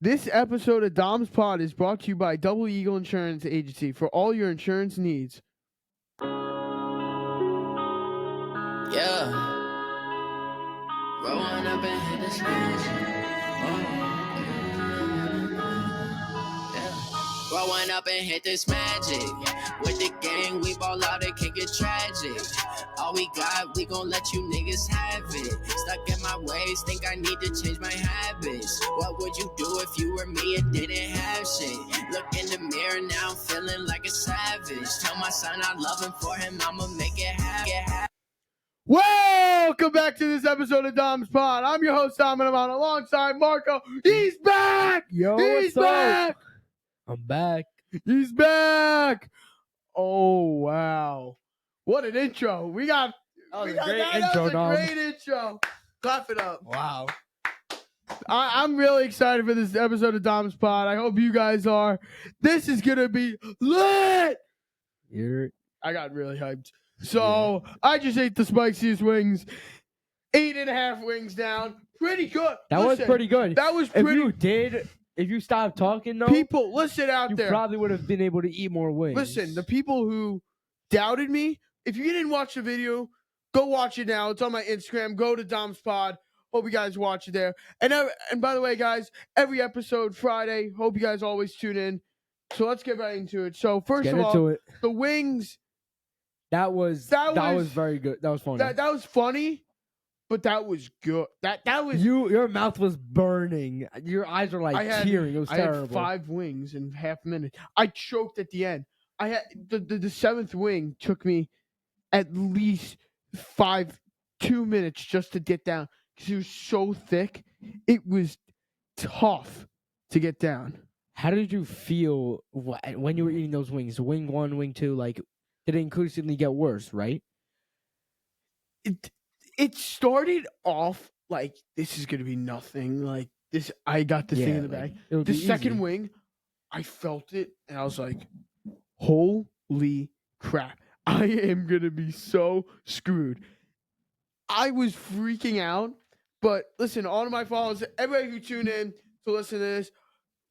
This episode of Domspod is brought to you by Double Eagle Insurance Agency for all your insurance needs. Yeah. Rolling up and hit this Growing up and hit this magic. With the gang, we ball out, it can get tragic. All we got, we gon' let you niggas have it. Stuck in my ways, think I need to change my habits. What would you do if you were me and didn't have shit? Look in the mirror, now I'm feeling like a savage. Tell my son I love him, for him I'ma make it happen. Welcome back to this episode of Domspod. I'm your host, Tom, and I'm on alongside Marco. He's back! Yo, He's what's back! up? I'm back. He's back! Oh, wow. What an intro. We got That was that a great was intro, a Dom. great intro. Clap it up. Wow. I'm really excited for this episode of Domspod. I hope you guys are. This is going to be lit! I got really hyped. So, I just ate the spiciest wings. 8.5 wings down. Pretty good. That was pretty good. That was pretty. If you stopped talking, though, People, listen out you there. probably would have been able to eat more wings. Listen, the people who doubted me, if you didn't watch the video, go watch it now. It's on my Instagram. Go to Domspod. Hope you guys watch it there. And by the way, guys, every episode Friday. Hope you guys always tune in. So let's get right into it. So first Get of into all, it. the wings. That was very good. That was funny. That was funny, but that was good. That was Your mouth was burning. Your eyes were like tearing. It was terrible. I had 5 wings in half a minute. I choked at the end. I had the seventh wing took me at least 2 minutes just to get down because it was so thick. It was tough to get down. How did you feel when you were eating those wings? Wing 1, wing 2, like did it increasingly get worse, right? It started off like this is gonna be nothing. Like this, I got this thing in the bag. The second wing, I felt it, and I was like, "Holy crap! I am gonna be so screwed." I was freaking out. But listen, all of my followers, everybody who tuned in to listen to this,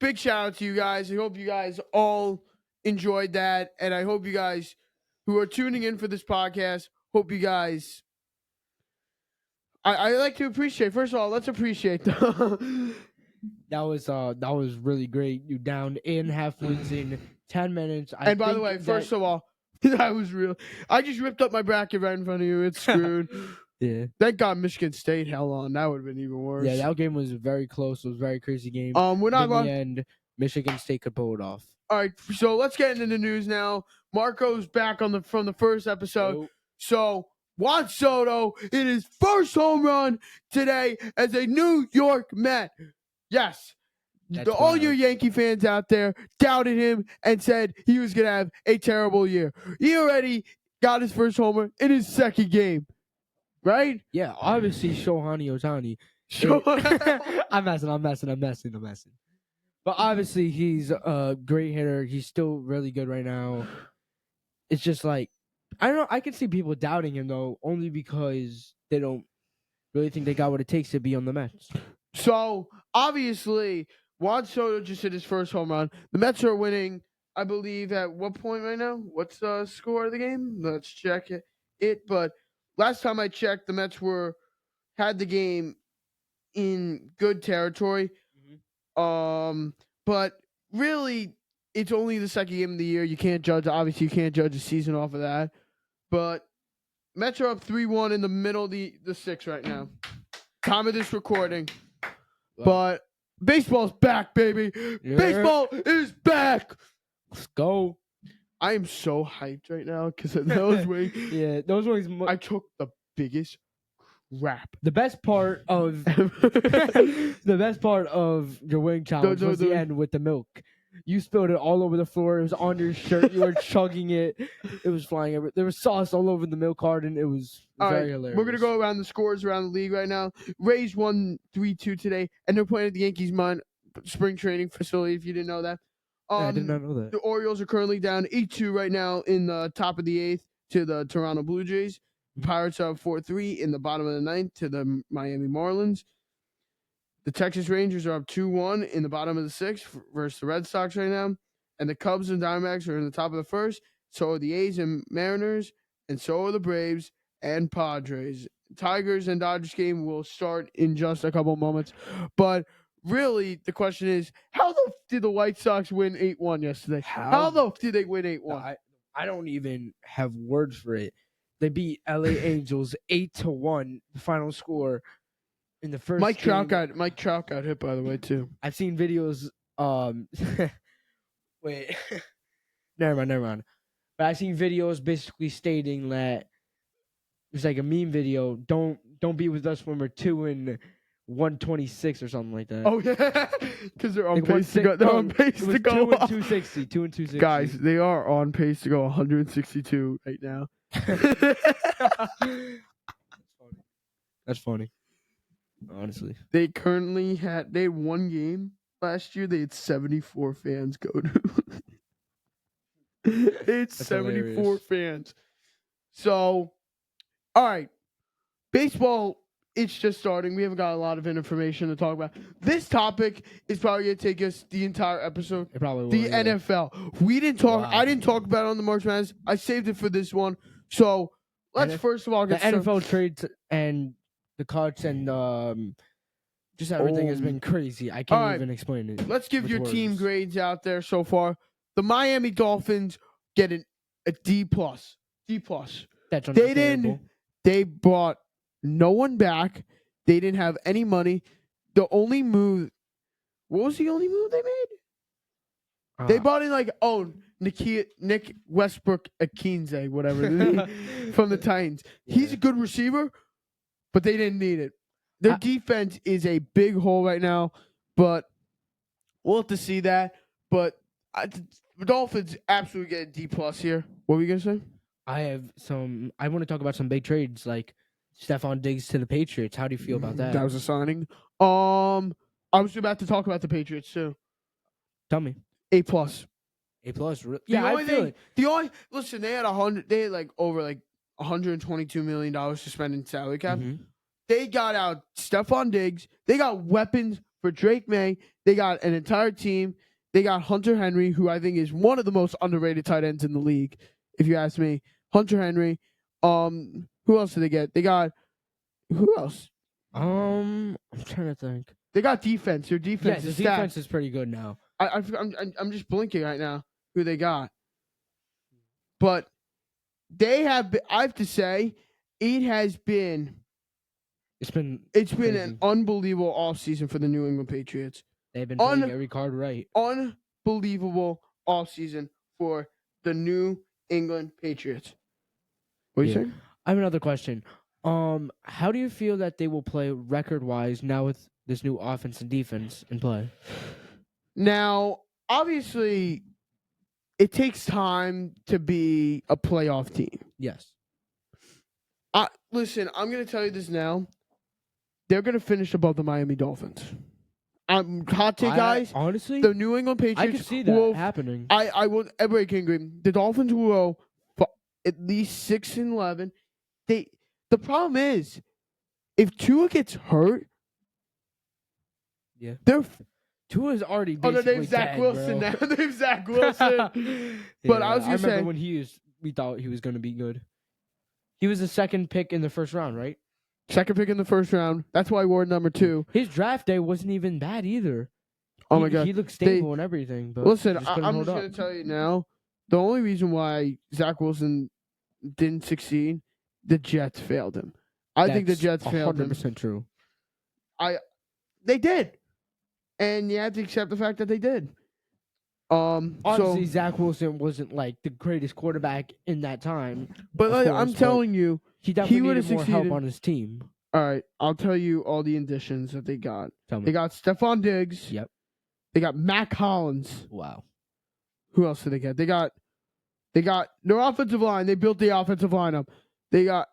big shout out to you guys. I hope you guys all enjoyed that, and I hope you guys who are tuning in for this podcast, hope you guys. I like to appreciate. First of all, let's appreciate them. That was really great. You downed 8.5 wings in 10 minutes. And by the way, first of all, I just ripped up my bracket right in front of you. It's screwed. Yeah. Thank God Michigan State held on. That would have been even worse. Yeah, that game was very close. It was a very crazy game. We're not in going. the end, Michigan State could pull it off. All right, so let's get into the news now. Marco's back from the first episode. So Juan Soto in his first home run today as a New York Met. Yes. All your Yankee fans out there doubted him and said he was going to have a terrible year. He already got his first homer in his second game. Right? Yeah, obviously Shohei Ohtani. I'm messing. But obviously he's a great hitter. He's still really good right now. It's just like, I don't know. I can see people doubting him, though, only because they don't really think they got what it takes to be on the Mets. So, obviously, Juan Soto just hit his first home run. The Mets are winning, I believe, at what point right now? What's the score of the game? Let's check it. But last time I checked, the Mets had the game in good territory. Mm-hmm. But really, it's only the second game of the year. You can't judge. Obviously, you can't judge a season off of that. But Mets are up 3-1 in the middle of the sixth right now. Time of this recording. Wow. But baseball's back, baby. Yeah. Baseball is back. Let's go. I am so hyped right now because of those wings. Yeah, those wings. I took the biggest crap. The best part of your wing challenge was the end with the milk. You spilled it all over the floor. It was on your shirt. You were chugging it. It was flying everywhere. There was sauce all over the milk carton. It was very hilarious. We're going to go around the scores around the league right now. Rays won 3-2 today, and they're playing at the Yankees' spring training facility, if you didn't know that. I did not know that. The Orioles are currently down 8-2 right now in the top of the 8th to the Toronto Blue Jays. The Pirates are up 4-3 in the bottom of the 9th to the Miami Marlins. The Texas Rangers are up 2-1 in the bottom of the sixth versus the Red Sox right now. And the Cubs and Diamondbacks are in the top of the first. So are the A's and Mariners. And so are the Braves and Padres. Tigers and Dodgers game will start in just a couple moments. But really, the question is, how the did the White Sox win 8-1 yesterday? How the did they win 8-1? I don't even have words for it. They beat LA Angels 8-1, the final score in the first Mike Trout game. got hit, by the way, too. I've seen videos. Wait, never mind. But I've seen videos basically stating that it's like a meme video. Don't be with us when we're 2-126 or something like that. Oh yeah, because they're on Like pace to go. They're on pace to go. 2-260. 2-260. Guys, they are on pace to go 162 right now. That's funny. Honestly, They had one game last year. They had 74 fans go to. It's That's 74 hilarious. fans. So, all right, baseball. It's just starting. We haven't got a lot of information to talk about. This topic is probably going to take us the entire episode. it probably will. The NFL. We didn't talk. Wow. I didn't talk about it on the March Madness. I saved it for this one. So let's first of all The get started. NFL trades and the cuts and just everything has been crazy. I can't Alright. even explain it. Let's give with your team words. grades out there so far. The Miami Dolphins get a D plus. D plus. That's They understandable. They brought no one back. They didn't have any money. The only move. What was the only move they made? They brought in Nick Westbrook Akinze, whatever, from the Titans. He's a good receiver, but they didn't need it. Their defense is a big hole right now, but we'll have to see that. But the Dolphins absolutely get a D plus here. What were you gonna say? I want to talk about some big trades like Stephon Diggs to the Patriots. How do you feel about that? That was a signing. I was about to talk about the Patriots too. Tell me. A plus. A plus. Yeah, I feel it. Listen. They had over $122 million to spend in salary cap. Mm-hmm. They got out Stephon Diggs. They got weapons for Drake May. They got an entire team. They got Hunter Henry, who I think is one of the most underrated tight ends in the league, if you ask me. Hunter Henry. Who else did they get? They got who else? I'm trying to think. They got defense. Their defense Yeah, is the stacked. defense is pretty good now. I'm just blinking right now who they got. But they have. I have to say, it has been. It's been It's been an unbelievable offseason for the New England Patriots. They've been playing every card right. Unbelievable offseason for the New England Patriots. What are you saying? I have another question. How do you feel that they will play record-wise now with this new offense and defense in play? Now, obviously, it takes time to be a playoff team. Yes. Listen, I'm going to tell you this now. They're going to finish above the Miami Dolphins. Hot take, guys. Honestly, The New England Patriots. I could see that happening. I will. Everybody can agree. The Dolphins will go for at least 6-11. The problem is, if Tua gets hurt, they're. Tua's already Oh, basically their name's Zach dead, Wilson bro. now. Their name's Zach Wilson. But I was gonna say, remember when we thought he was going to be good. He was the second pick in the first round, right? second pick in the first round. That's why he wore number 2. His draft day wasn't even bad either. Oh my God, he looked stable and everything. But listen, he just couldn't I'm hold just up. gonna tell you now. The only reason why Zach Wilson didn't succeed, the Jets failed him. I think the Jets failed him. 100% true. They did, and you have to accept the fact that they did. Obviously, Zach Wilson wasn't like the greatest quarterback in that time. But of course, I'm telling you, he definitely would've needed more help succeeded. on his team. all right, I'll tell you all the additions that they got. Tell me. They got Stephon Diggs. Yep. They got Mac Hollins. Wow. Who else did they get? They got their offensive line. They built the offensive line up. They got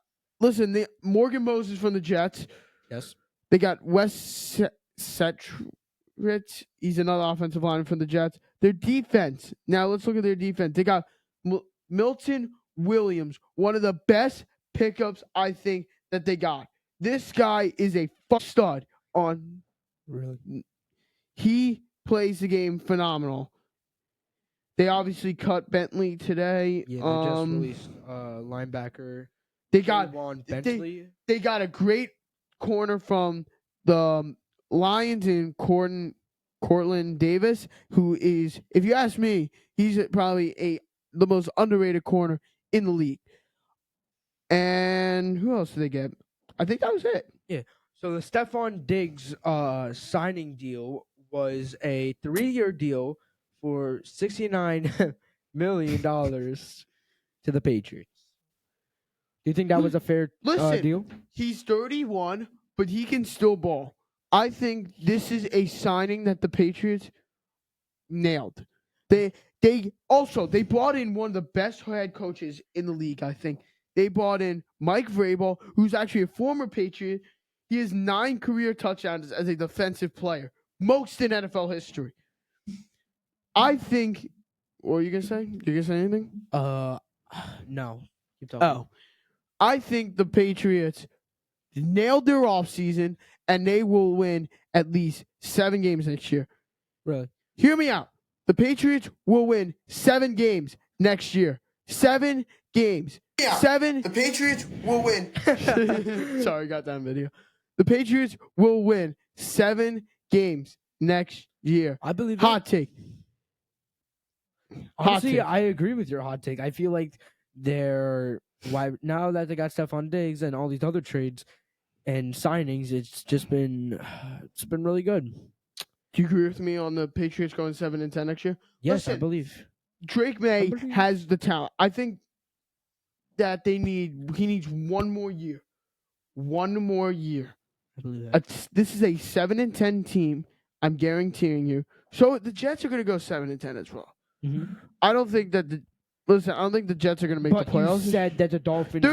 Morgan Moses from the Jets. Yes. They got Wes Setridge. He's another offensive lineman from the Jets. Their defense. Now let's look at their defense. They got Milton Williams, one of the best pickups I think that they got. This guy is a stud on Really? He plays the game phenomenal. They obviously cut Bentley today. Yeah, they just released linebacker They got Juwan they Bentley. they got a great corner from the Lions in Cortland Davis, who is, if you ask me, he's probably the most underrated corner in the league. And who else did they get? I think that was it. Yeah. So the Stephon Diggs signing deal was a 3-year deal for $69 million to the Patriots. Do you think that was a fair Listen, deal? he's 31, but he can still ball. I think this is a signing that the Patriots nailed. They brought in one of the best head coaches in the league, I think. They brought in Mike Vrabel, who's actually a former Patriot. He has 9 career touchdowns as a defensive player, most in NFL history. I think. What are you gonna say? You gonna say anything? No. Keep talking. Oh, I think the Patriots nailed their offseason, and they will win at least 7 games next year. Really? Hear me out. The Patriots will win 7 games next year. 7 games. Yeah. 7. The Patriots will win. Sorry, got that video. The Patriots will win 7 games next year. I believe Hot take. Honestly, take. I agree with your hot take. I feel like now that they got Stephon Diggs and all these other trades and signings, it's been really good. Do you agree with me on the Patriots going 7-10 next year? Yes, Listen, I believe. Drake May has the talent. I think that he needs one more year. One more year. I believe that. This is a 7-10 team. I'm guaranteeing you. So the Jets are going to go 7-10 as well. Mm-hmm. I don't think that I don't think the Jets are going to make the playoffs. You said that the Dolphins.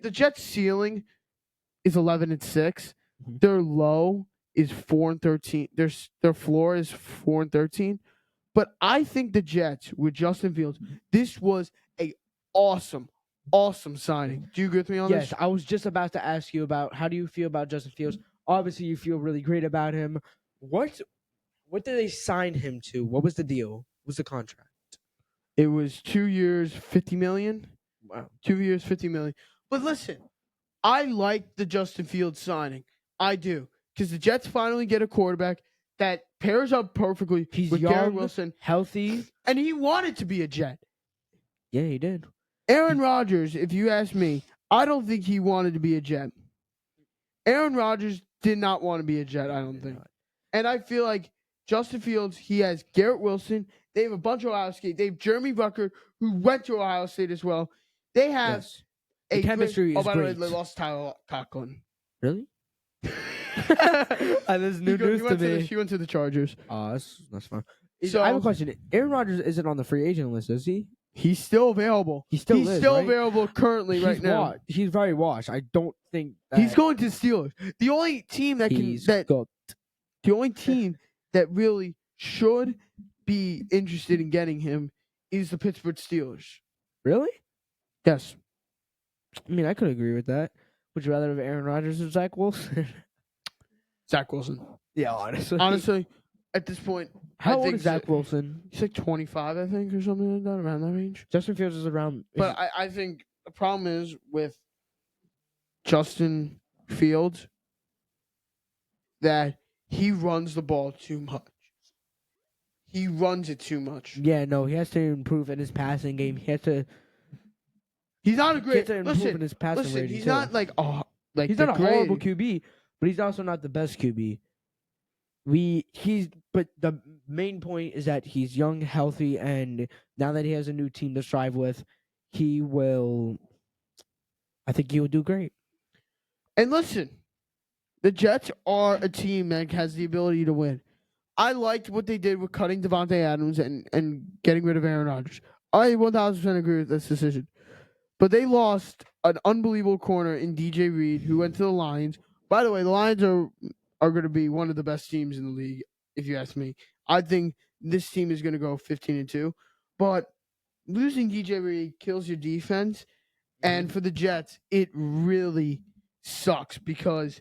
The Jets' ceiling is 11-6. Mm-hmm. Their low is 4-13. Their floor is 4-13. But I think the Jets with Justin Fields, this was a awesome signing. Do you agree with me on this? Yes, I was just about to ask you about how do you feel about Justin Fields. Obviously, you feel really great about him. What did they sign him to? What was the deal? What was the contract? It was 2 years, $50 million. Wow. 2 years, $50 million. But listen, I like the Justin Fields signing. I do. Because the Jets finally get a quarterback that pairs up perfectly with young, Garrett Wilson. Healthy. And he wanted to be a Jet. Yeah, he did. Aaron Rodgers, if you ask me, I don't think he wanted to be a Jet. Aaron Rodgers did not want to be a Jet, I don't think. And I feel like Justin Fields, he has Garrett Wilson. They have a bunch of Ohio State. They have Jeremy Rucker, who went to Ohio State as well. They have the chemistry is by the way, great. they lost Tyler Conklin. Really? This is new news to me. He went to the Chargers. That's fine. So I have a question. Aaron Rodgers isn't on the free agent list, is he? He's still available. He's still right? available currently right now. He's very washed. I don't think he's going to Steelers. The only team that the only team that really should be interested in getting him is the Pittsburgh Steelers. Really? Yes. I mean, I could agree with that. Would you rather have Aaron Rodgers or Zach Wilson? Zach Wilson. Yeah, honestly. Honestly, at this point, how old is Zach Wilson? He's like 25, I think, or something like that, around that range. Justin Fields is around. But I think the problem is with Justin Fields that he runs the ball too much. He runs it too much. Yeah, no, he has to improve in his passing game. He's not a great. In his passing rating he's too. Not like he's not a horrible QB, but he's also not the best QB. But the main point is that he's young, healthy, and now that he has a new team to strive with, I think he will do great. And listen, the Jets are a team that has the ability to win. I liked what they did with cutting Devontae Adams and getting rid of Aaron Rodgers. I 1,000% agree with this decision. But they lost an unbelievable corner in DJ Reed, who went to the Lions. By the way, the Lions are going to be one of the best teams in the league, if you ask me. I think this team is going to go 15-2. But losing DJ Reed kills your defense. And for the Jets, it really sucks because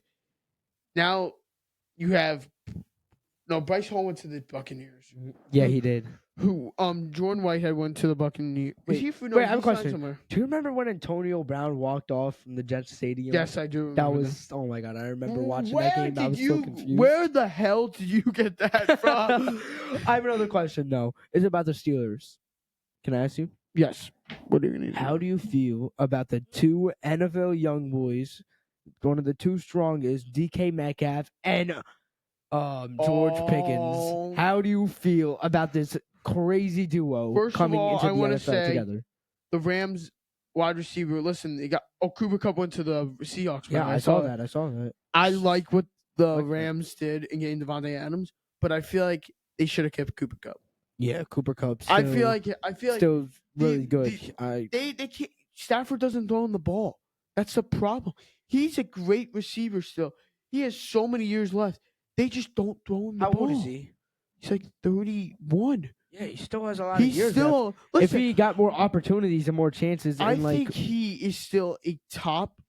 now you have No, Bryce Hall went to the Buccaneers. Yeah, he did. Who? Jordan Whitehead went to the Buccaneers. Wait, Is he? No, wait, I have a he signed question. somewhere. Do you remember when Antonio Brown walked off from the Jets stadium? Yes, I do. That Remember was oh my god! I remember watching Where that game. I did was you? so confused. Where the hell did you get that from? I have another question though. It's about the Steelers. Can I ask you? Yes. What are you gonna do? How do you feel about the two NFL young boys, one of the two strongest, DK Metcalf and George Oh. Pickens? How do you feel about this crazy duo First of coming all, into I the wanna NFL say- together? The Rams wide receiver. Listen, they got. Oh, Cooper Kupp went to the Seahawks. Yeah, man. I saw that. I saw that. I like what the Like that. Rams did in getting Devontae Adams, but I feel like they should have kept Cooper Kupp. Yeah, Cooper Kupp. I feel like still really the- good. they can't. Stafford doesn't throw him the ball. That's the problem. He's a great receiver still. He has so many years left. They just don't throw him the How ball. old is he? He's like 31. Yeah, he still has a lot of He's years left. still. If Listen, he got more opportunities and more chances, I and like think he is still a top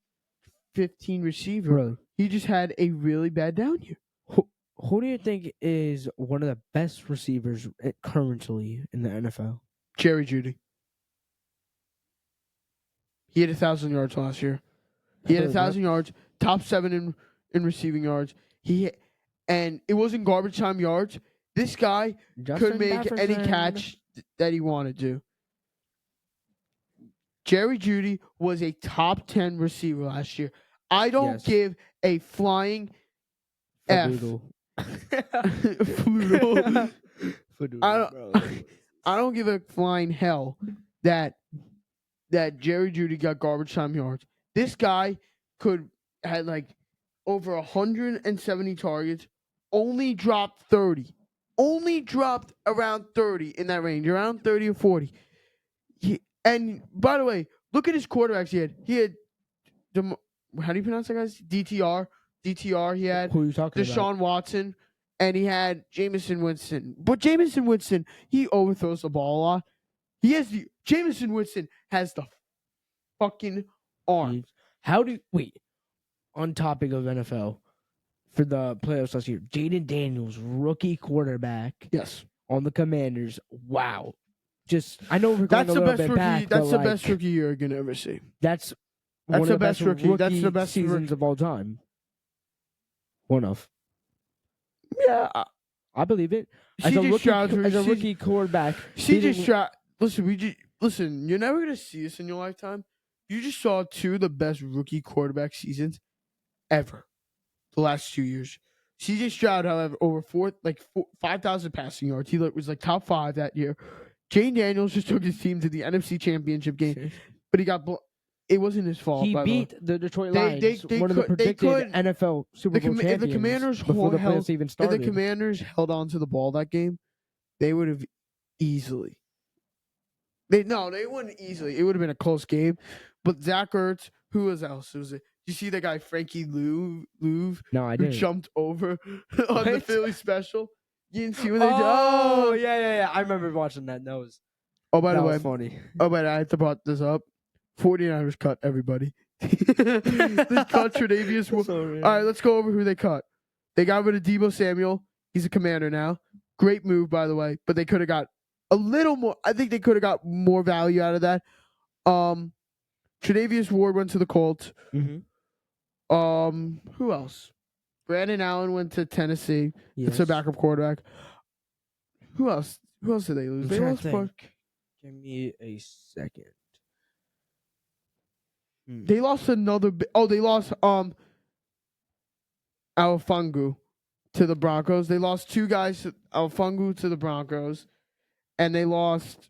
15 receiver. really, He just had a really bad down year. who do you think is one of the best receivers currently in the NFL? Jerry Judy. He had 1,000 yards last year. He had 1,000 yards, top 7 in receiving yards. And it wasn't garbage time yards. This guy could make any catch that he wanted to. Jerry Judy was a top 10 receiver last year. I don't Yes. give a flying F. Fadoodle. Floodle. Fadoodle, I don't- bro. I don't give a flying hell that Jerry Judy got garbage time yards. This guy had like over 170 targets, only dropped 30. Only dropped around 30 in that range, around 30 or 40. And by the way, look at his quarterbacks he had. He had how do you pronounce that guy's? DTR. He had Who are you talking about? Deshaun Watson, and he had Jameson Winston. But Jameson Winston, he overthrows the ball a lot. Jameson Winston has the fucking arm. How do wait? On topic of NFL, for the playoffs last year, Jaden Daniels, rookie quarterback Yes, on the Commanders. Wow, just I know we're going that's a the little best bit rookie. back. That's but the best like, rookie you're gonna ever see. That's That's one the of the best rookie. That's the best seasons of all time. One of. Yeah, I believe it. As CJ a Stroud's rookie quarterback, CJ Stroud. Listen. You're never gonna see this in your lifetime. You just saw two of the best rookie quarterback seasons ever. The last 2 years. CJ Stroud, however, over 5,000 passing yards. He was like top 5 that year. Jane Daniels just took his team to the NFC Championship game, but he got. It wasn't his fault. he by the way. beat the Detroit They- Lions, they one of the could- they predicted could- NFL Super Bowl if champions the Commanders before the held- playoffs even If started. the Commanders held on to the ball that game, they would have easily. They wouldn't easily. It would have been a close game. But Zach Ertz, who else was it? You see that guy Frankie Louv No, I who didn't. jumped over on the What? Philly special? You didn't see what they did? Oh, yeah. I remember watching that. That was By the way, funny. I have to brought this up. 49ers cut everybody. They cut Tre'Davious. All right, let's go over who they cut. They got rid of Deebo Samuel. He's a Commander now. Great move, by the way. But they could have got a little more. I think they could have got more value out of that. Tre'Davious Ward went to the Colts. Mm-hmm. Who else? Brandon Allen went to Tennessee. Yes. It's a backup quarterback. Who else? Who else did they lose? I'm They trying lost to Park. think. Give me a second. They lost another. They lost Alfungu to the Broncos. They lost 2 guys, Alfungu to the Broncos, and they lost.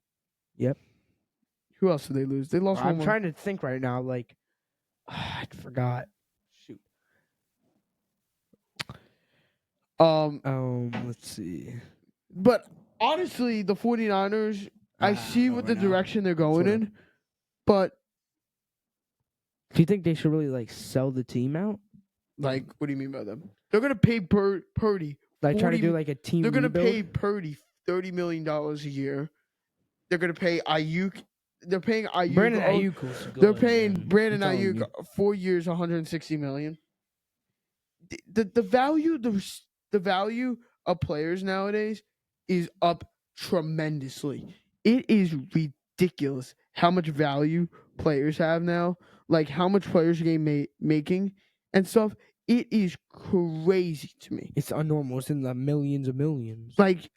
Yep. Who else did they lose? They lost one I'm more. trying to think right now. Like, I forgot. Shoot. Let's see. But honestly, the 49ers, I see what the direction they're going Sort of. in, but Do you think they should really like sell the team out? like, what do you mean by them? They're gonna pay Purdy. Like try to 40 do like a team. They're gonna rebuild? pay Purdy $30 million a year. They're gonna pay Ayuk. They're paying Ayuk. Brandon Ayuk was good. They're paying man. Brandon I'm telling Ayuk you. 4 years, $160 million. The value of players nowadays is up tremendously. It is ridiculous how much value players have now, like how much players are getting making and stuff. It is crazy to me. It's unnormal. It's in the millions of millions. Like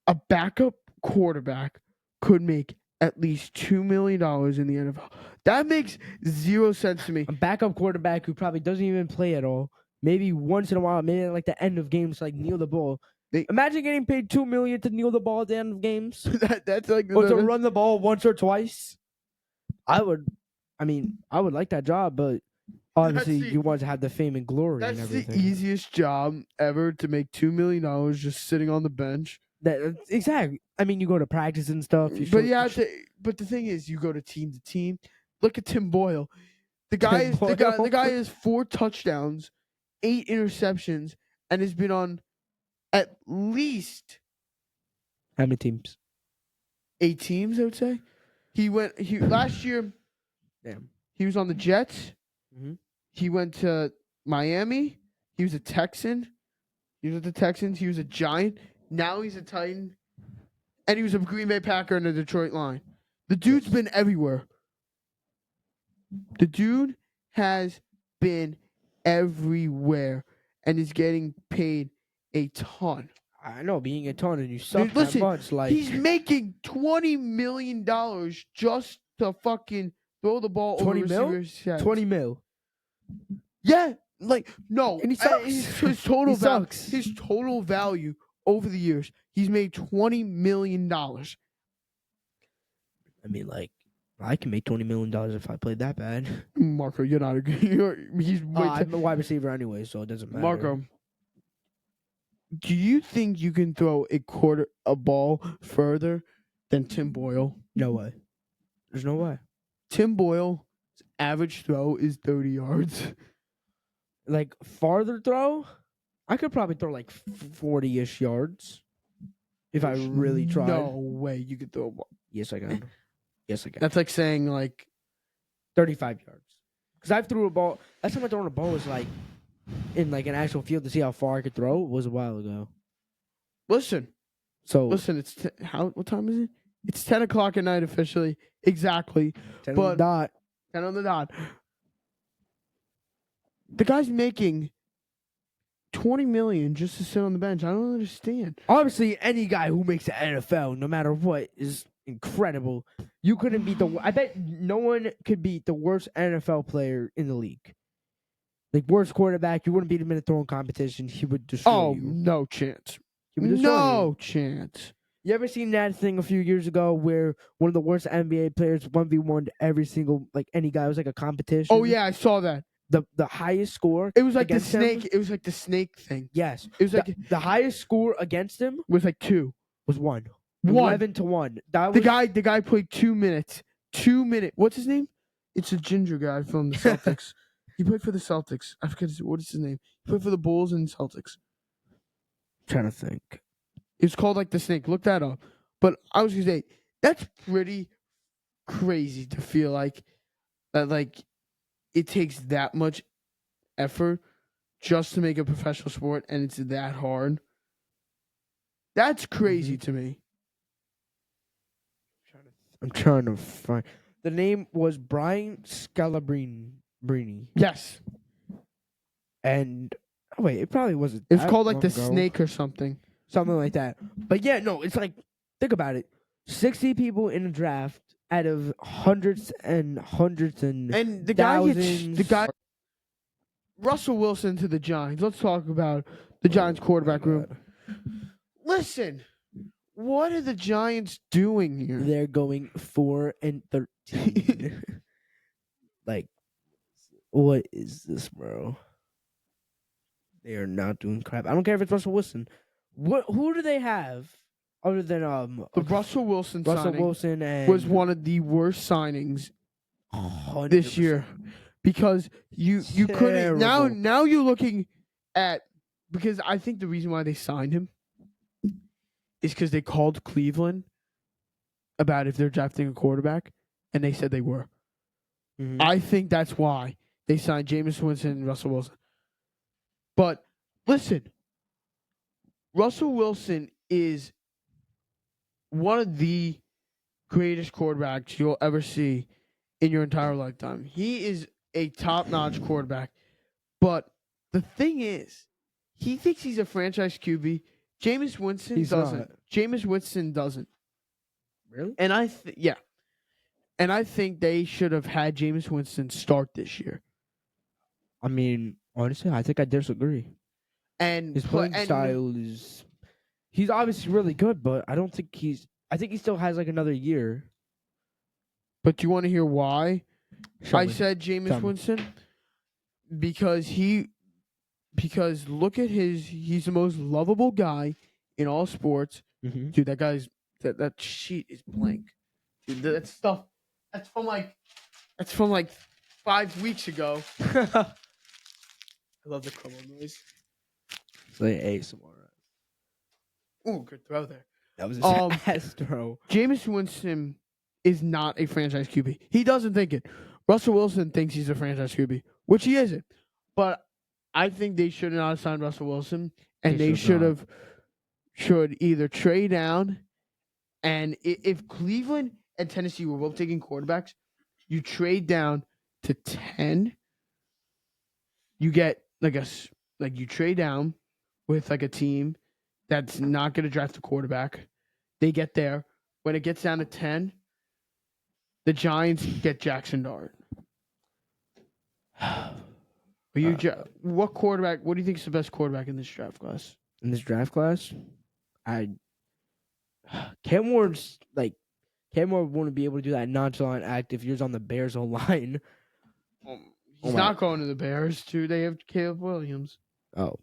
a backup quarterback could make at least $2 million in the NFL. That makes zero sense to me. A backup quarterback who probably doesn't even play at all. Maybe once in a while, maybe at like the end of games, like kneel the ball. Imagine getting paid $2 million to kneel the ball at the end of games, that's like or to run the ball once or twice. I would like that job, but obviously you want to have the fame and glory and everything. That's the easiest job ever, to make $2 million just sitting on the bench. Exactly. I mean, you go to practice and stuff. But the thing is, you go to team. Look at Tim Boyle. The guy has 4 touchdowns, 8 interceptions, and has been on at least how many teams? 8 teams, I would say. He last year. Damn. He was on the Jets. Mm-hmm. He went to Miami. He was a Texan. He was with the Texans. He was a Giant. Now he's a Titan. And he was a Green Bay Packer in the Detroit line. The dude's been everywhere. The dude has been everywhere and is getting paid a ton. I know, being a ton, and you suck Dude, listen, that much. Like, he's making $20 million just to fucking throw the ball 20 over mil? receivers' heads. 20 mil. Yeah, like no. And he sucks. His total He sucks. His total value over the years, he's made $20 million. I mean, like, I can make $20 million if I played that bad. Marco, you're not a he's I'm a wide receiver anyway, so it doesn't matter. Marco, do you think you can throw a ball further than Tim Boyle? No way. There's no way. Tim Boyle's average throw is 30 yards. Like, farther throw, I could probably throw like 40-ish yards if I really tried. No way you could throw a ball. Yes, I can. Yes, I can. That's like saying like 35 yards. Because I've threw a ball. Last time I threw a ball was like in like an actual field to see how far I could throw. It was a while ago. Listen, it's what time is it? It's 10 o'clock at night officially. Exactly. 10 on the dot. 10 on the dot. The guy's making $20 million just to sit on the bench. I don't understand. Obviously, any guy who makes the NFL, no matter what, is incredible. You couldn't beat I bet no one could beat the worst NFL player in the league. Like, worst quarterback, you wouldn't beat him in a throwing competition. He would destroy you. No chance. He would destroy No chance. You ever seen that thing a few years ago where one of the worst NBA players 1v1 every single, like, any guy? It was like a competition. Oh, yeah, I saw that. The highest score. It was like the snake. It was like the snake thing. Yes. It was like the highest score against him was like 2. Was 1. 1. 11-1. The guy played 2 minutes. 2 minutes. What's his name? It's a ginger guy from the Celtics. He played for the Celtics. I forget what is his name. He played for the Bulls and Celtics. I'm trying to think. It's called like the snake. Look that up. But I was gonna say that's pretty crazy to feel like that. Like it takes that much effort just to make a professional sport, and it's that hard. That's crazy to me. I'm trying to find. The name was Brian Scalabrine. Yes. And wait, it probably wasn't. It's called like the snake or something. Something like that. But yeah, no, it's like, think about it. 60 people in a draft out of hundreds and the thousands. guy Russell Wilson to the Giants. Let's talk about the Giants quarterback room. Listen, what are the Giants doing here? They're going 4-13. Like, what is this, bro? They are not doing crap. I don't care if it's Russell Wilson. Who do they have other than the Russell Wilson signing was one of the worst signings 100%. this year because you couldn't now you're looking at, because I think the reason why they signed him is because they called Cleveland about if they're drafting a quarterback, and they said they were. Mm-hmm. I think that's why they signed Jameis Winston and Russell Wilson. But listen, Russell Wilson is one of the greatest quarterbacks you'll ever see in your entire lifetime. He is a top-notch quarterback. But the thing is, he thinks he's a franchise QB. Jameis Winston He's doesn't. not. Jameis Winston doesn't. Really? And And I think they should have had Jameis Winston start this year. I mean, honestly, I think I disagree. And His playing style is. He's obviously really good, but I don't think he's. I think he still has like another year. But do you want to hear why I me. said Jameis Tell me. Winston? Because look at he's the most lovable guy in all sports. Mm-hmm. Dude, that sheet is blank. Dude, that stuff that's from like 5 weeks ago. I love the crumble noise. It's like ASMR. Ooh, good throw there. That was a ass throw. Jameis Winston is not a franchise QB. He doesn't think it. Russell Wilson thinks he's a franchise QB, which he isn't. But I think they should not have signed Russell Wilson, and they should either trade down, and if Cleveland and Tennessee were both taking quarterbacks, you trade down to 10. You get you trade down with like a team that's not going to draft a quarterback. They get there. When it gets down to 10, the Giants get Jackson Dart. What quarterback? What do you think is the best quarterback in this draft class? In this draft class, Cam Ward's Cam Ward wouldn't be able to do that nonchalant act if you're on the Bears O line. He's not going to the Bears, too. They have Caleb Williams. Oh,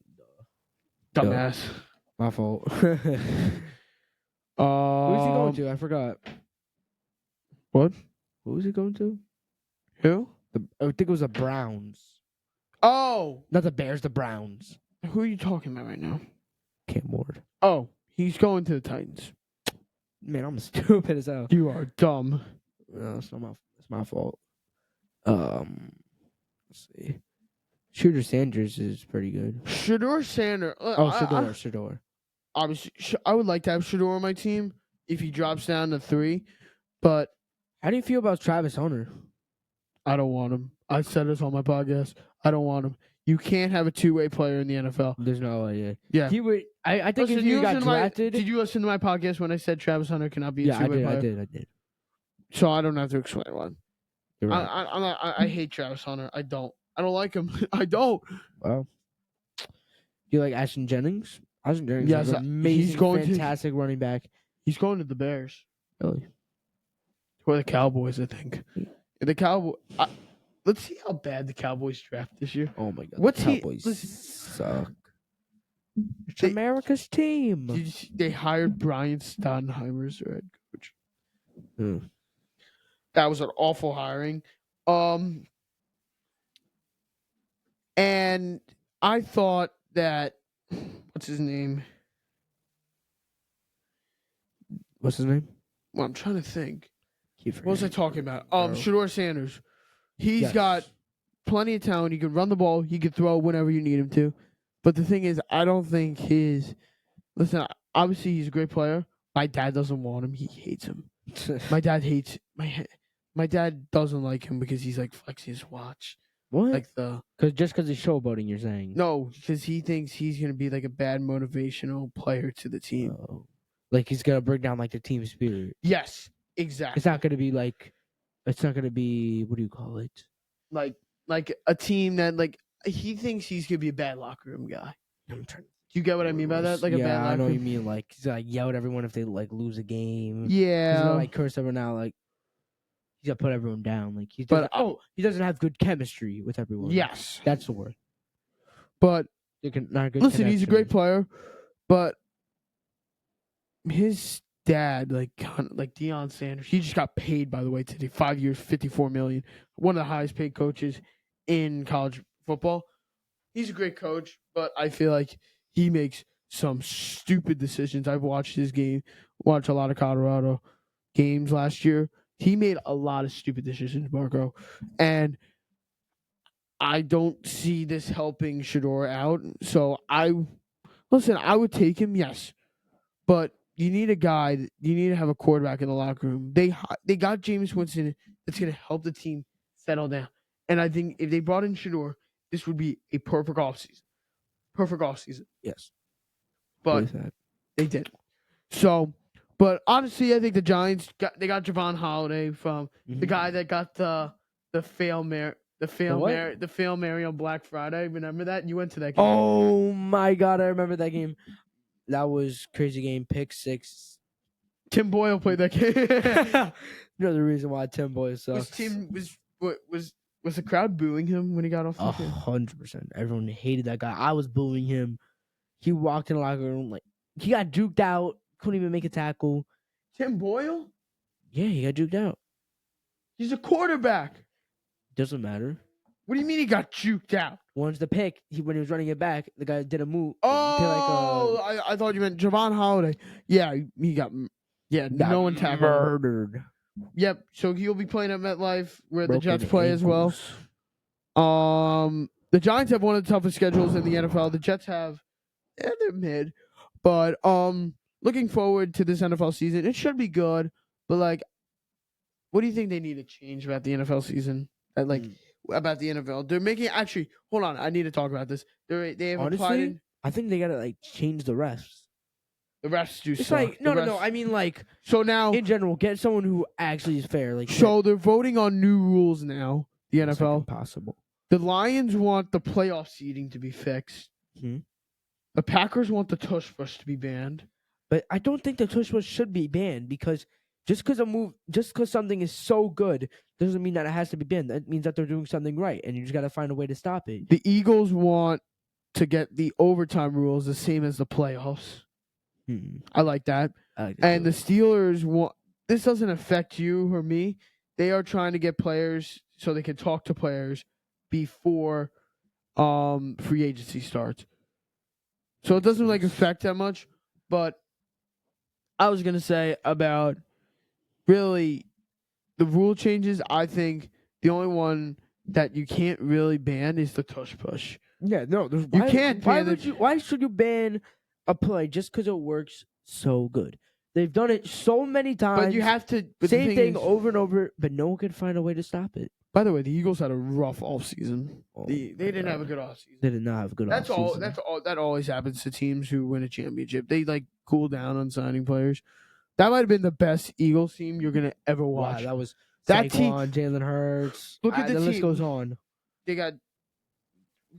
dumbass. My fault. Who's he going to? I forgot. What? Who was he going to? Who? I think it was the Browns. Oh, Not the Bears, the Browns. who are you talking about right now? Cam Ward. Oh, he's going to the Titans. Man, I'm stupid as hell. You are dumb. No, it's my fault. Let's see. Shooter Sanders is pretty good. Shador Sanders. Shador. Obviously, I would like to have Shador on my team if he drops down to 3, but How do you feel about Travis Hunter? I don't want him. I said this on my podcast. I don't want him. You can't have a two-way player in the NFL. There's no way. Yeah. He would. I think Listen, if he got drafted. did you listen to my podcast when I said Travis Hunter cannot be a two-way player? I did. So I don't have to explain one. You're right. I hate Travis Hunter. I don't like him. I don't. Well, do you like Ashton Jennings? Ashton Jennings Yes, is an amazing, he's going to- fantastic running back. He's going to the Bears Really? or the Cowboys, I think. The let's see how bad the Cowboys draft this year. Oh my God. What's the he- Cowboys listen, suck. It's they- America's team. Did you see, they hired Brian Steinheimer as their head coach. Hmm. That was an awful hiring. And I thought that what's his name? What's his name? Well, I'm trying to think. Keep What was I forgetting. talking about? Bro. Shador Sanders. He's Yes. got plenty of talent. He can run the ball. He can throw whenever you need him to. But the thing is, I don't think listen, obviously he's a great player. My dad doesn't want him. He hates him. My dad hates my dad doesn't like him because he's like flexing his watch. What? Like the Because he's showboating, you're saying? No, because he thinks he's gonna be like a bad motivational player to the team. Oh. Like he's gonna bring down like the team spirit. Yes, exactly. It's not gonna be like. It's not gonna be. What do you call it? Like a team that like he thinks he's gonna be a bad locker room guy. I'm trying. Do you get what I mean by that? Like a bad locker I know what room. you mean. Like he's gonna yell at everyone if they like lose a game. Yeah. He's gonna like curse everyone out. Like he's gonna put everyone down. Like he doesn't. But He doesn't have good chemistry with everyone. yes. That's the word. But Not good. listen, he's a great connection. player, but his dad, like Deion Sanders, he just got paid, by the way, today. 5 years, $54 million. One of the highest paid coaches in college football. He's a great coach, but I feel like he makes some stupid decisions. I've watched watched a lot of Colorado games last year. He made a lot of stupid decisions, Marco. And I don't see this helping Shador out. So I Listen, I would take him, yes, but you need a guy. You need to have a quarterback in the locker room. They got Jameis Winston. That's going to help the team settle down. And I think if they brought in Shador, this would be a perfect offseason. Perfect offseason. Yes. But With that. they did. So, but honestly, I think the Giants got Javon Holiday from the guy that got the fail Mary on Black Friday. Remember that? You went to that game. Oh my God, I remember that game. That was crazy game. Pick 6. Tim Boyle played that game. You know the reason why Tim Boyle sucks. Was the crowd booing him when he got off the field? 100%. Everyone hated that guy. I was booing him. He walked in the locker room like he got juked out. Couldn't even make a tackle. Tim Boyle? Yeah, he got juked out. He's a quarterback. Doesn't matter. What do you mean he got juked out? Once the pick, when he was running it back, the guy did a move. I thought you meant Javon Holiday. Yeah, he got no one tackled him. Murdered. Yep. So he'll be playing at MetLife where Broken the Jets play as well. ankles. The Giants have one of the toughest schedules in the NFL. The Jets have, they're mid, but looking forward to this NFL season. It should be good, but like, what do you think they need to change about the NFL season? About the NFL, they're making actually. Hold on, I need to talk about this. They have applied. Honestly, I think they gotta change the refs. The refs do It's suck. no. I mean so now in general, get someone who actually is fair. So they're voting on new rules now. The it's NFL. Impossible. The Lions want the playoff seeding to be fixed. The Packers want the tush push to be banned. But I don't think the tush push should be banned because just because something is so good doesn't mean that it has to be banned. That means that they're doing something right, and you just got to find a way to stop it. The Eagles want to get the overtime rules the same as the playoffs. I like that. And the Steelers want. This doesn't affect you or me. They are trying to get players so they can talk to players before free agency starts. So it doesn't affect that much. But I was gonna say about really the rule changes. I think the only one that you can't really ban is the tush push. Yeah, no, you can't. Why should you ban a play just because it works so good? They've done it so many times. But you have to. Same thing over and over, but no one can find a way to stop it. By the way, the Eagles had a rough offseason. They didn't have a good offseason. They did not have a good offseason. That's all. That always happens to teams who win a championship. They cool down on signing players. That might have been the best Eagles team you're gonna ever watch. Wow, that was that Saquon, team. Jalen Hurts. Look at the list team. goes on. They got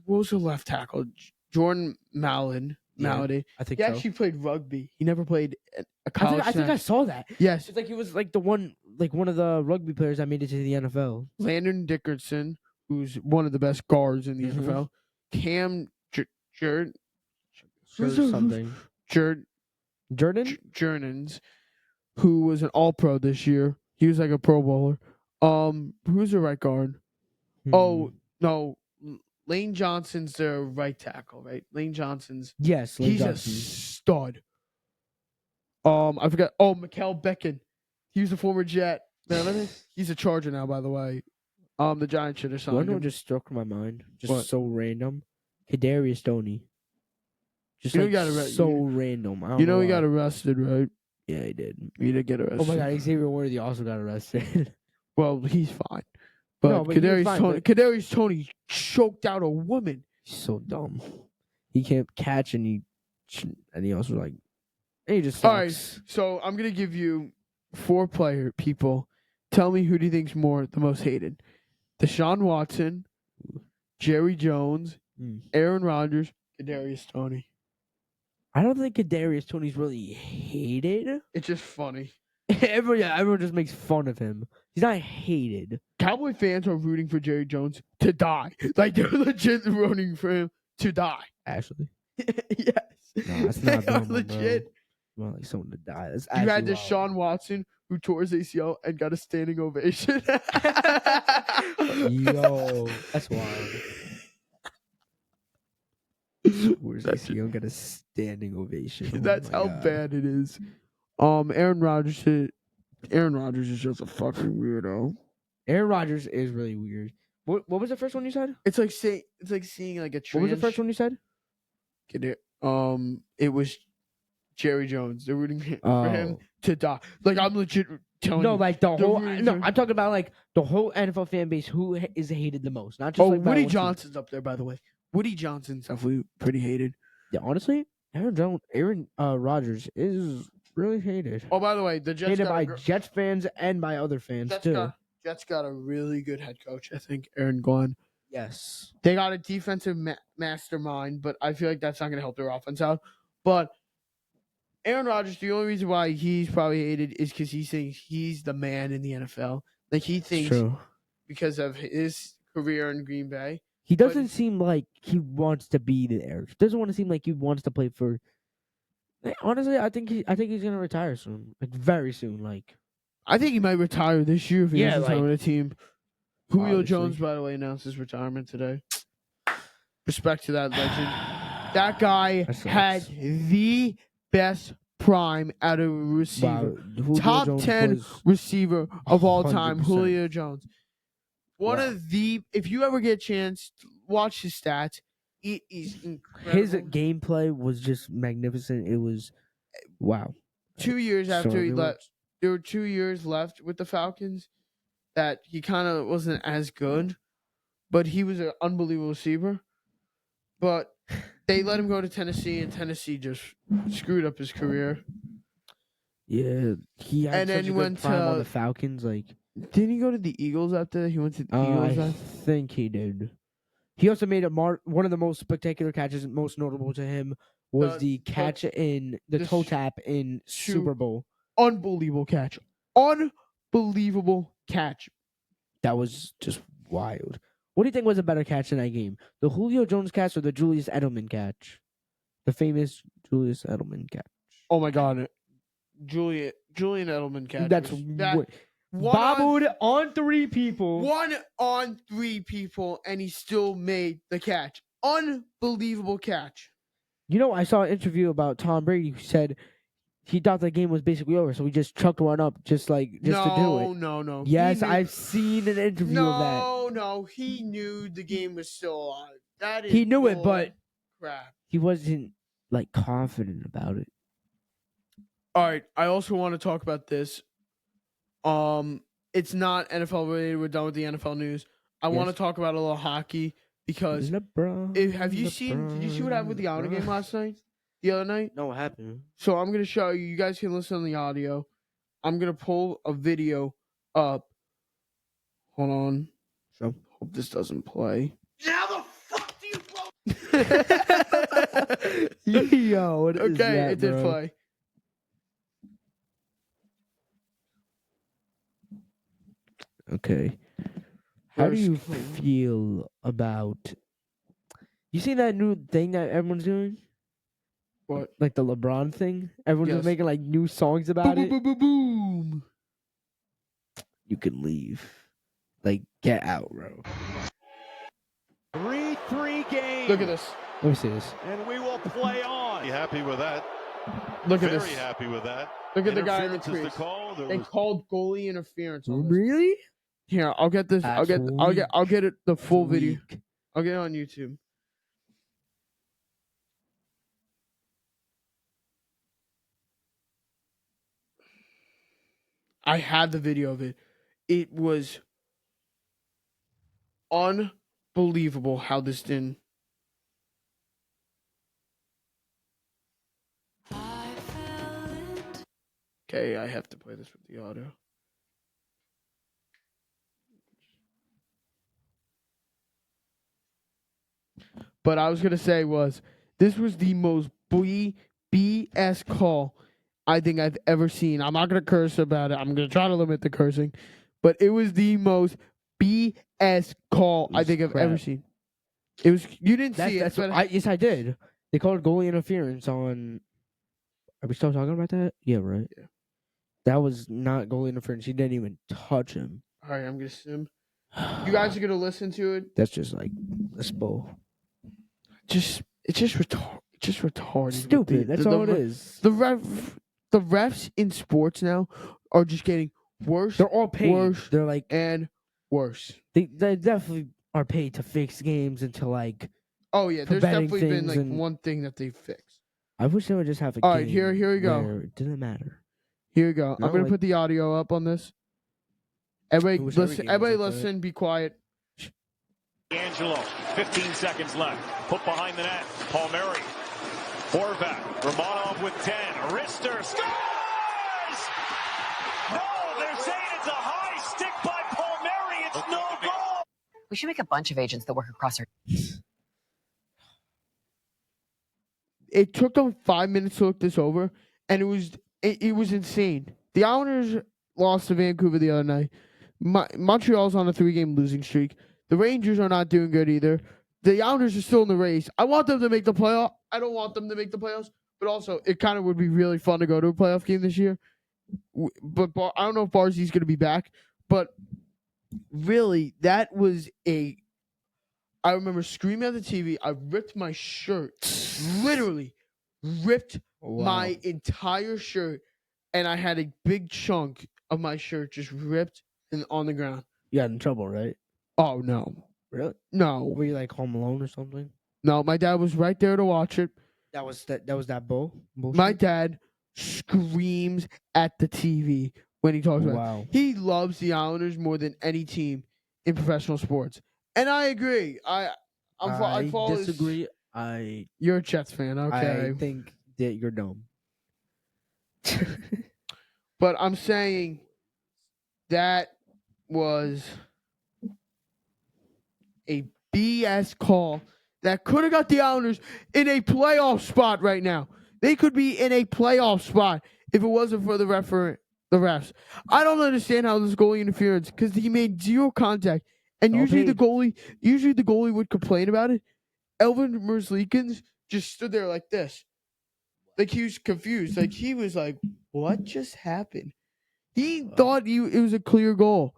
what was the left tackle? Jordan Malady. I think he so. actually played rugby. He never played a college. I think I saw that. Yes, it's he was one of the rugby players that made it to the NFL. Landon Dickerson, who's one of the best guards in the NFL. Cam Jernans, who was an All-Pro this year. He was like a Pro Bowler. Who's the right guard? Oh no, Lane Johnson's the right tackle, right? Lane Johnson's. Yes, he's a stud. I forgot. Oh, Mikael Becton. He was a former Jet. He's a Charger now, by the way. The Giants should have signed him. One just struck my mind. So random. Kadarius Toney. Random. He got arrested, right? Yeah, he did. He did get arrested. Oh my God, Xavier Worthy also got arrested. Well, he's fine. But Kadarius Toney choked out a woman. He's so dumb. He can't catch, and he also he just sucks. All right, so I'm gonna give you 4 player people. Tell me who do you think's the most hated? Deshaun Watson, Jerry Jones, Aaron Rodgers, Kadarius Toney. I don't think Kadarius Toney's really hated. It's just funny. Everyone just makes fun of him. He's not hated. Cowboy fans are rooting for Jerry Jones to die. They're legit rooting for him to die. Actually, yes. No, that's not normal, legit. Bro. Well, someone to die. That's you had wild. Deshaun Watson who tore his ACL and got a standing ovation. Yo, that's wild. Where's ACL got a standing ovation? That's how bad it is. Aaron Rodgers is just a fucking weirdo. Aaron Rodgers is really weird. What was the first one you said? It's like seeing like a trans. What was the first one you said? it was Jerry Jones. They're rooting for him Oh. to die. Like I'm legit telling No, you. like the they're whole. rooting No, for- I'm talking about like the whole NFL fan base. Who is hated the most? Not just Oh, like by Woody one team. Johnson's up there, by the way. Woody Johnson's definitely pretty hated. Yeah, honestly, Aaron Rodgers is really hated. Oh, by the way, the Jets Hated got by a, gr- Jets fans and by other fans Jets too. Jets got a really good head coach. I think Aaron Glenn. Yes. They got a defensive mastermind, but I feel like that's not going to help their offense out. But Aaron Rodgers, the only reason why he's probably hated is because he thinks he's the man in the NFL. Like he It's thinks true. because of his career in Green Bay. He doesn't seem like he wants to be there. He doesn't want to seem like he wants to play for. Honestly, I think he's gonna retire soon, like very soon. Like I think he might retire this year if he Yeah, doesn't sign like- with a team. Julio Obviously. Jones, by the way, announced his retirement today. Respect to that legend. That guy That sucks. had the best prime out of a receiver. wow, Julio Top Jones 10 was- receiver of all time, 100%. Julio Jones. One Wow. of the, if you ever get a chance, watch his stats. It is incredible. His gameplay was just magnificent. It was wow. 2 years So after he everyone- left, there were 2 years left with the Falcons that he kind of wasn't as good, but he was an unbelievable receiver. But they let him go to Tennessee, and Tennessee just screwed up his career. Yeah, he had And such then a he good went prime on to- the Falcons. Like Didn't he go to the Eagles after that? He went to the I Eagles. think he did. He also made one of the most spectacular catches. Most notable to him was The the catch in the the toe sh- tap in shoe- Super Bowl. Unbelievable catch. Unbelievable catch. That was just wild. What do you think was a better catch in that game? The Julio Jones catch or the Julius Edelman catch? The famous Julius Edelman catch. Oh my God, Julian Edelman catch. That's was- what bobbled on 3 people. 1 on 3 people, and he still made the catch. Unbelievable catch. You know, I saw an interview about Tom Brady who said he thought the game was basically over, so he just chucked one up just to do it. No. Yes, He knew- I've seen an interview of that. No. He knew the game was still alive. That is He knew it, bull but crap. he wasn't like confident about it. All right. I also want to talk about this. It's not NFL related. We're done with the NFL news. I want to Yes. talk about a little hockey because LeBron. have you seen? Did you see what happened with the Honor game last night? The other night? No, what happened? So I'm gonna show you. You guys can listen on the audio. I'm gonna pull a video up. Hold on. So Hope this doesn't play. How the fuck do you blow? yo, what is Okay, that, it did bro? play. Okay. How do First you clue. feel about? You see that new thing that everyone's doing? What? Like the LeBron thing? Everyone's Yes. just making like new songs Boom, about boom, it. boom, boom, boom. You can leave. Like, get out, bro. 3-3 game. Look at this. Let me see this. And we will play on. Be happy with that. Look at Very this. happy with that. Look at the guy in the Interference is crease. the call. There They was called goalie interference on this. Really? Here, I'll get this. I'll get it the full video. Weak. I'll get it on YouTube. I had the video of it. It was unbelievable how this didn't. Okay, I have to play this with the audio. But I was gonna say this was the most BS call I think I've ever seen. I'm not gonna curse about it. I'm gonna try to limit the cursing, but it was the most BS call I was think I've ever crap. seen. It was you didn't That's, see that's it. what But yes, I did. They called goalie interference on. Are we still talking about that? Yeah, right. Yeah. That was not goalie interference. He didn't even touch him. all right, I'm gonna sim. You guys are gonna listen to it. That's just like that's bull. It's just retarded. Stupid. That's all it is. The refs in sports now are just getting worse They're all paid. worse. They're like and worse. they definitely are paid to fix games and to like Oh yeah, there's preventing definitely been things like and- one thing that they fixed. I wish they would just have a All game. right, here we go. Where it didn't matter. Here we go. No, I'm gonna like- put the audio up on this. I Everybody wish every listen. game was Everybody like that. listen. Be quiet. Angelo, 15 seconds left. Put behind the net. Palmieri. Horvat. Romanov with 10. Rister scores! No, they're saying it's a high stick by Palmieri. It's no goal. We should make a bunch of agents that work across our. It took them 5 minutes to look this over, and it was insane. The Islanders lost to Vancouver the other night. Montreal's on a 3-game losing streak. The Rangers are not doing good either. The Islanders are still in the race. I want them to make the playoff. I don't want them to make the playoffs, but also it kind of would be really fun to go to a playoff game this year. But I don't know if Barzy's going to be back. But really, that was I remember screaming at the TV. I ripped my shirt, literally ripped my entire shirt, and I had a big chunk of my shirt just ripped and on the ground. You got in trouble, right? Oh no, Really? no, Were you like home alone or something? no! My dad was right there to watch it. That was that bull. Bullshit? My dad screams at the TV when he talks about it. Wow. He loves the Islanders more than any team in professional sports, and I agree. I follow his- disagree. You're a Jets fan, okay? I think that you're dumb. But I'm saying that was a BS call that could have got the Islanders in a playoff spot right now. They could be in a playoff spot if it wasn't for the refs. I don't understand how this goalie interference, because he made 0 contact, and All usually paid. the goalie would complain about it. Elvin Merzlikins just stood there like this. Like he was confused. Like he was like, what just happened? He thought it was a clear goal.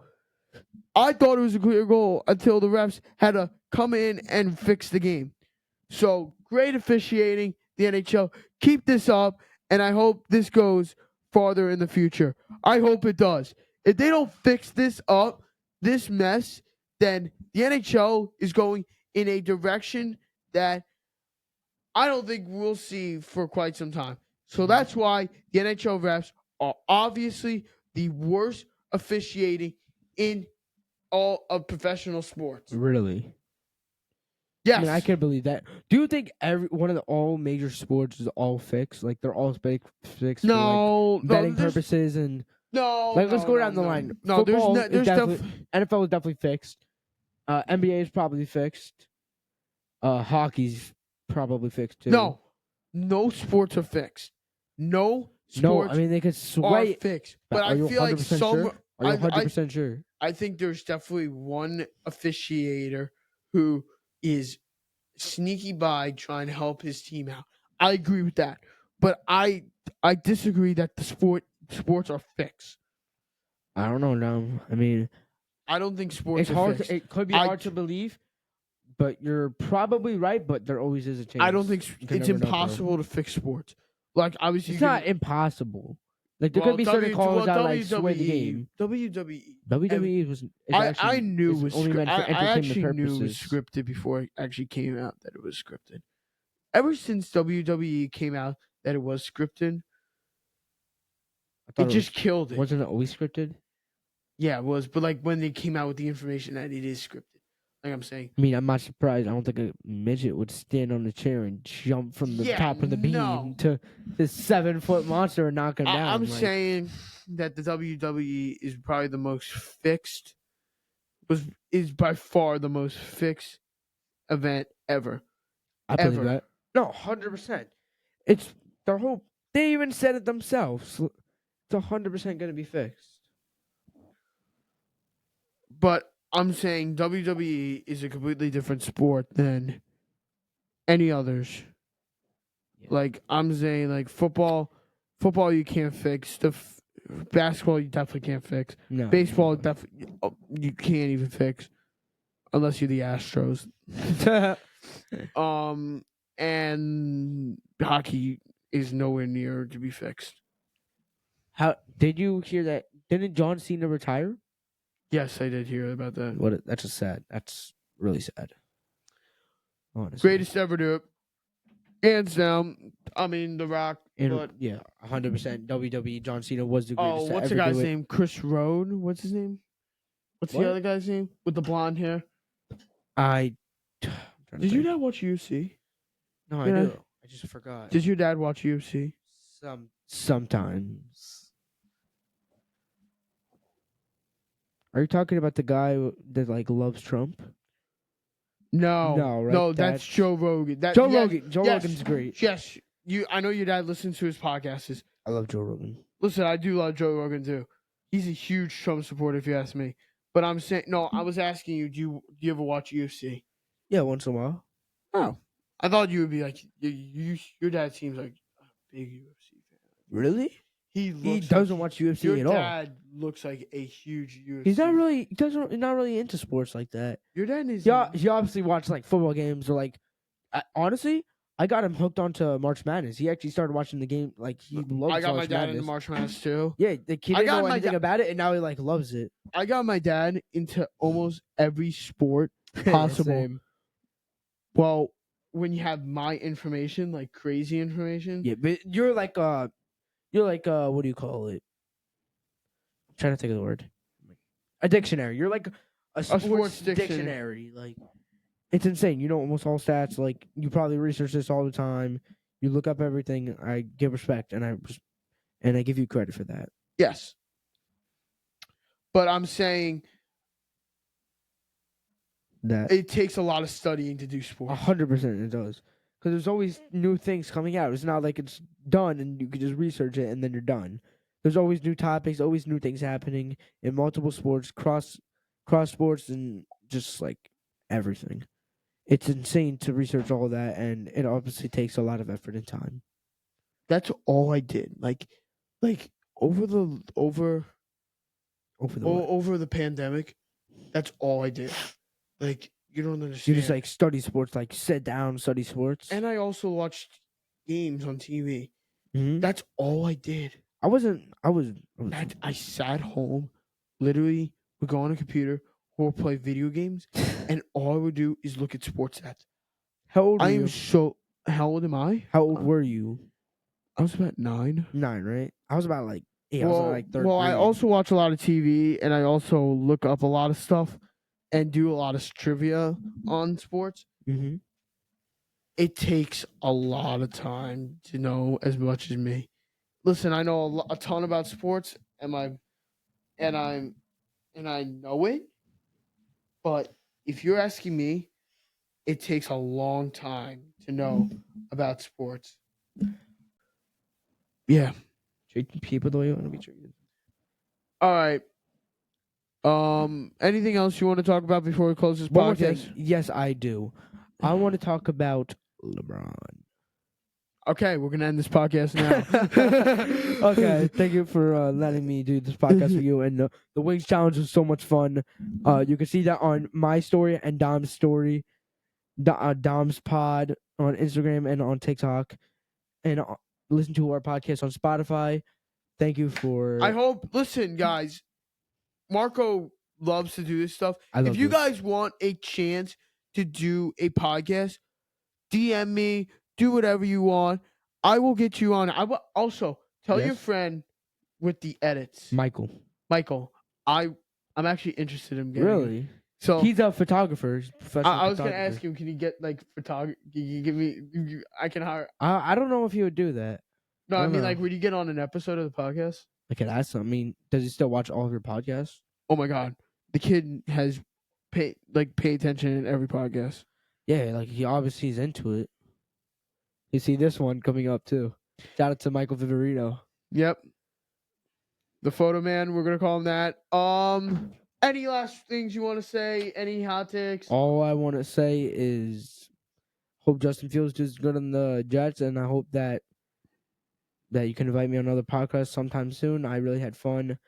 I thought it was a clear goal until the refs had to come in and fix the game. So great officiating, the NHL. Keep this up, and I hope this goes farther in the future. I hope it does. If they don't fix this up, this mess, then the NHL is going in a direction that I don't think we'll see for quite some time. So that's why the NHL refs are obviously the worst officiating in all of professional sports. Really? Yes. I mean, I can't believe that. Do you think every one of the all major sports is all fixed? Like they're all fixed no, for like betting there's- purposes and No, like let's no, go no, down the no. line. No, Football there's is stuff. NFL is definitely fixed. NBA is probably fixed. Hockey's probably fixed too. No sports are fixed. No No, sports I mean they could are sway. fixed. But Are I you feel like 100% some. sure? Are you 100% sure? I think there's definitely one officiator who is sneaky by trying to help his team out. I agree with that, but I disagree that the sports are fixed. I don't know. No, I mean I don't think sports it's are hard. fixed. It could be I- hard to believe, but you're probably right. But there always is a chance. I don't think You can it's never know, bro. impossible to fix sports. Like obviously, It's not impossible. Like there could be certain calls that like sway the game. WWE. WWE was. is I actually- knew is was only meant for I entertainment actually knew it was purposes. scripted before it actually came out that it was scripted. Ever since WWE came out that it was scripted, I thought it just killed it. wasn't it always scripted. Yeah, it was. But like when they came out with the information that it is scripted, like I'm saying, I mean, I'm not surprised. I don't think a midget would stand on a chair and jump from the Yeah, top of the beam no. to this 7-foot monster and knock him down. I'm like, saying that the WWE is probably the most fixed. Is by far the most fixed event ever. I believe ever. that. No, 100%. It's their whole. They even said it themselves. It's 100% going to be fixed. But I'm saying WWE is a completely different sport than any others. Yeah. Like I'm saying, like football you can't fix. Basketball you definitely can't fix. No. Baseball definitely you can't even fix, unless you're the Astros. And hockey is nowhere near to be fixed. How did you hear that? Didn't John Cena retire? Yes, I did hear about that. That's just sad. That's really sad. Honestly. Greatest ever do it. Hands down. I mean, The Rock. And But 100% WWE. John Cena was the oh, greatest to what's ever the guy's do it. name? Chris Rode. What's his name? What's What? the other guy's name with the blonde hair? I'm trying to Did your think. dad watch UFC? No, I Did I- do. I just forgot. Did your dad watch UFC? Sometimes. Are you talking about the guy that like loves Trump? No, No, right? no, that's That's- Joe Rogan. Joe yes, Rogan. Joe yes, Rogan's great. Yes, I know your dad listens to his podcasts. I love Joe Rogan. Listen, I do love Joe Rogan too. He's a huge Trump supporter, if you ask me. But I'm saying, no, I was asking you, do you ever watch UFC? Yeah, once in a while. Oh, I thought you would be like, your dad seems like a big UFC fan. Really? He doesn't watch UFC your at all. dad looks like a huge UFC. He's not really. He's not really into sports like that. Your dad is. Yeah, he obviously watched like football games or like. Honestly, I got him hooked onto March Madness. He actually started watching the game. Like he loves. I got my March dad Madness. into March Madness too. Yeah, the kid I didn't got know my anything da- about it, and now he like loves it. I got my dad into almost every sport possible. Same. Well, when you have my information, like crazy information. Yeah, but you're like what do you call it? I'm trying to think of the word. A dictionary. You're like a sports dictionary. Like it's insane. You know almost all stats. Like you probably research this all the time. You look up everything. I give respect and I give you credit for that. Yes. But I'm saying That it takes a lot of studying to do sports. 100% it does. Because there's always new things coming out. It's not like it's done and you can just research it and then you're done. There's always new topics, always new things happening in multiple sports, cross sports, and just like everything. It's insane to research all that, and it obviously takes a lot of effort and time. That's all I did. Like over the pandemic, that's all I did. Like you don't understand. You just like study sports, like sit down, study sports. And I also watched games on TV. Mhm. That's all I did. I was I sat home, literally would go on a computer or play video games, and all I would do is look at sports stats. How old were I you? am so. How old am I? How old were you? I was about 9. 9, right? I was about like 8. I was in, like third well, I grade. also watch a lot of TV, and I also look up a lot of stuff and do a lot of trivia on sports. Mm-hmm. It takes a lot of time to know as much as me. Listen, I know a ton about sports, and I know it. But if you're asking me, it takes a long time to know about sports. Yeah. Treating people the way you want to be treated. All right. Anything else you want to talk about before we close this One more podcast? thing. Yes, I do. I want to talk about LeBron. Okay, we're gonna end this podcast now. Okay, thank you for letting me do this podcast for you. And the Wings Challenge was so much fun. You can see that on my story and Dom's story, Domspod on Instagram and on TikTok, and listen to our podcast on Spotify. Thank you for. I hope. Listen, guys. Marco loves to do this stuff. If you guys want a chance to do a podcast, DM me. Do whatever you want. I will get you on. I will also tell your friend with the edits, Michael. I'm actually interested in getting. Really? So he's a photographer. I was gonna ask him. Can you get like photography? Can you give me? I can hire. I don't know if he would do that. No, I don't mean know. like, would you get on an episode of the podcast? I could ask him. I mean, does he still watch all of your podcasts? Oh my god, the kid has pay attention in every podcast. Yeah, like he obviously is into it. You see this one coming up too. Shout out to Michael Viverito. Yep. The photo man, we're gonna call him that. Any last things you want to say? Any hot takes? All I want to say is, hope Justin Fields does good on the Jets, and I hope that you can invite me on another podcast sometime soon. I really had fun.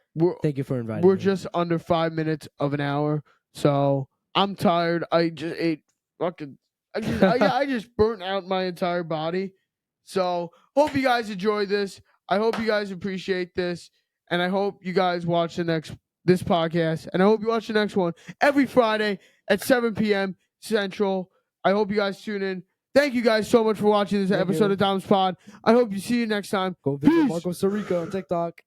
Thank you for inviting me. We're just under 5 minutes of an hour, so I'm tired. I just ate fucking. I just burnt out my entire body. So hope you guys enjoy this. I hope you guys appreciate this, and I hope you guys watch this podcast, and I hope you watch the next one every Friday at 7 p.m. Central. I hope you guys tune in. Thank you guys so much for watching this Thank episode you. of Domspod. I hope you see you next time. Go visit Peace. Marco Sarrica on TikTok.